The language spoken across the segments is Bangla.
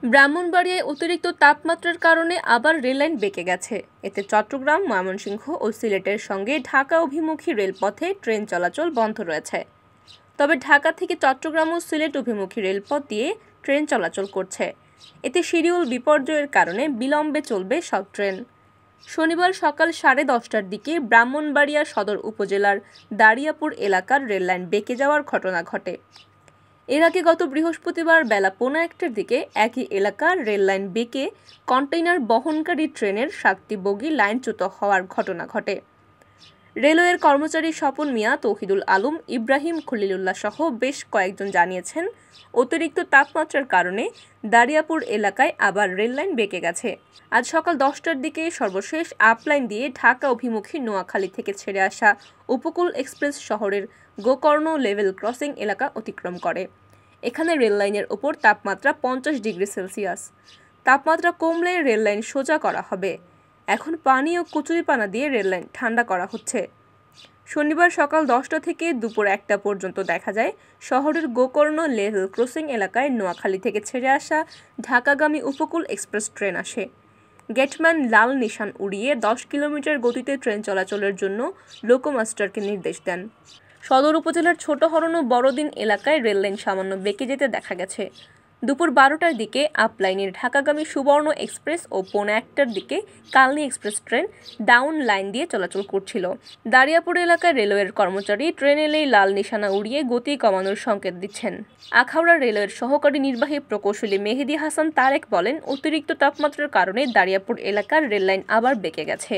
ব্রাহ্মণবাড়িয়ায় অতিরিক্ত তাপমাত্রার কারণে আবার রেললাইন বেঁকে গেছে। এতে চট্টগ্রাম, ময়মনসিংহ ও সিলেটের সঙ্গে ঢাকা অভিমুখী রেলপথে ট্রেন চলাচল বন্ধ রয়েছে। তবে ঢাকা থেকে চট্টগ্রাম ও সিলেট অভিমুখী রেলপথ দিয়ে ট্রেন চলাচল করছে। এতে শিডিউল বিপর্যয়ের কারণে বিলম্বে চলবে সব ট্রেন। শনিবার সকাল 10:30টার দিকে ব্রাহ্মণবাড়িয়া সদর উপজেলার দারিয়াপুর এলাকার রেললাইন বেঁকে যাওয়ার ঘটনা ঘটে। এর আগে গত বৃহস্পতিবার বেলা 1:15টার দিকে একই এলাকার রেললাইন বেঁকে কন্টেইনার বহনকারী ট্রেনের 7টি বগি লাইনচ্যুত হওয়ার ঘটনা ঘটে। রেলওয়ের কর্মচারী স্বপন মিয়া, তৌহিদুল আলম, ইব্রাহিম খলিলুল্লাহ সহ বেশ কয়েকজন জানিয়েছেন, অতিরিক্ত তাপমাত্রার কারণে দারিয়াপুর এলাকায় আবার রেললাইন বেঁকে গেছে। আজ সকাল 10টার দিকে সর্বশেষ আপলাইন দিয়ে ঢাকা অভিমুখী নোয়াখালী থেকে ছেড়ে আসা উপকূল এক্সপ্রেস শহরের গোকর্ণ লেভেল ক্রসিং এলাকা অতিক্রম করে। এখানে রেললাইনের ওপর তাপমাত্রা 50 ডিগ্রি সেলসিয়াস। তাপমাত্রা কমলে রেললাইন সোজা করা হবে। এখন পানি ও কচুরিপানা দিয়ে রেললাইন ঠান্ডা করা হচ্ছে। শনিবার সকাল 10টা থেকে দুপুর 1টা পর্যন্ত দেখা যায় শহরের গোকর্ণ লেভেল ক্রসিং এলাকায় নোয়াখালী থেকে ছেড়ে আসা ঢাকাগামী উপকূল এক্সপ্রেস ট্রেন আসে। গেটম্যান লাল নিশান উড়িয়ে 10 কিলোমিটার গতিতে ট্রেন চলাচলের জন্য লোকোমাস্টারকে নির্দেশ দেন। সদর উপজেলার ছোট হরণ ও বড়দিন এলাকায় রেললাইন সামান্য বেঁকে যেতে দেখা গেছে। দুপুর 12টার দিকে আপলাইনের ঢাকাগামী সুবর্ণ এক্সপ্রেস ও 1:15টার দিকে Kalni express train down line দিয়ে চলাচল করছিল। দারিয়াপুর এলাকায় রেলওয়ের কর্মচারী ট্রেন এলেই লাল নিশানা উড়িয়ে গতি কমানোর সংকেত দিচ্ছেন। আখাউড়া রেলওয়ের সহকারী নির্বাহী প্রকৌশলী মেহেদী হাসান তারেক বলেন, অতিরিক্ত তাপমাত্রার কারণে দারিয়াপুর এলাকার রেললাইন আবার বেঁকে গেছে।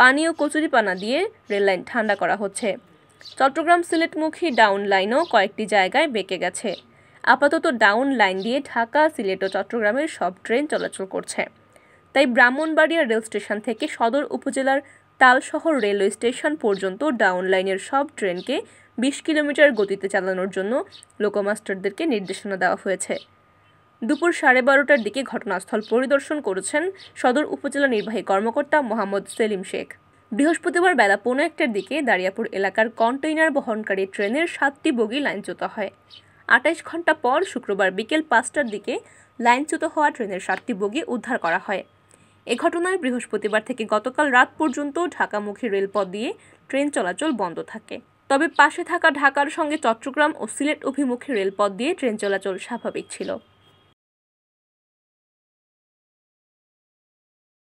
পানি ও কচুরিপানা দিয়ে রেললাইন ঠান্ডা করা হচ্ছে। চট্টগ্রাম সিলেটমুখী ডাউন লাইনও কয়েকটি জায়গায় বেঁকে গেছে। আপাতত ডাউন লাইন দিয়ে ঢাকা, সিলেট ও চট্টগ্রামের সব ট্রেন চলাচল করছে। তাই ব্রাহ্মণবাড়িয়া রেল স্টেশন থেকে সদর উপজেলার তালশহর রেলওয়ে স্টেশন পর্যন্ত ডাউন লাইনের সব ট্রেনকে 20 কিলোমিটার গতিতে চালানোর জন্য লোকোমাস্টারদেরকে নির্দেশনা দেওয়া হয়েছে। দুপুর 12:30টার দিকে ঘটনাস্থল পরিদর্শন করেছেন সদর উপজেলা নির্বাহী কর্মকর্তা মোহাম্মদ সেলিম শেখ। বৃহস্পতিবার বেলা 1:15টার দিকে দারিয়াপুর এলাকার কন্টেইনার বহনকারী ট্রেনের 7টি বগি লাইনচ্যুত হয়। 28 ঘন্টা পর শুক্রবার বিকেল 5টার দিকে লাইনচ্যুত হওয়া ট্রেনের 7টি বগি উদ্ধার করা হয়। এ ঘটনায় বৃহস্পতিবার থেকে গতকাল রাত পর্যন্ত ঢাকামুখী রেলপথ দিয়ে ট্রেন চলাচল বন্ধ থাকে। তবে পাশে থাকা ঢাকার সঙ্গে চট্টগ্রাম ও সিলেট অভিমুখী রেলপথ দিয়ে ট্রেন চলাচল স্বাভাবিক ছিল।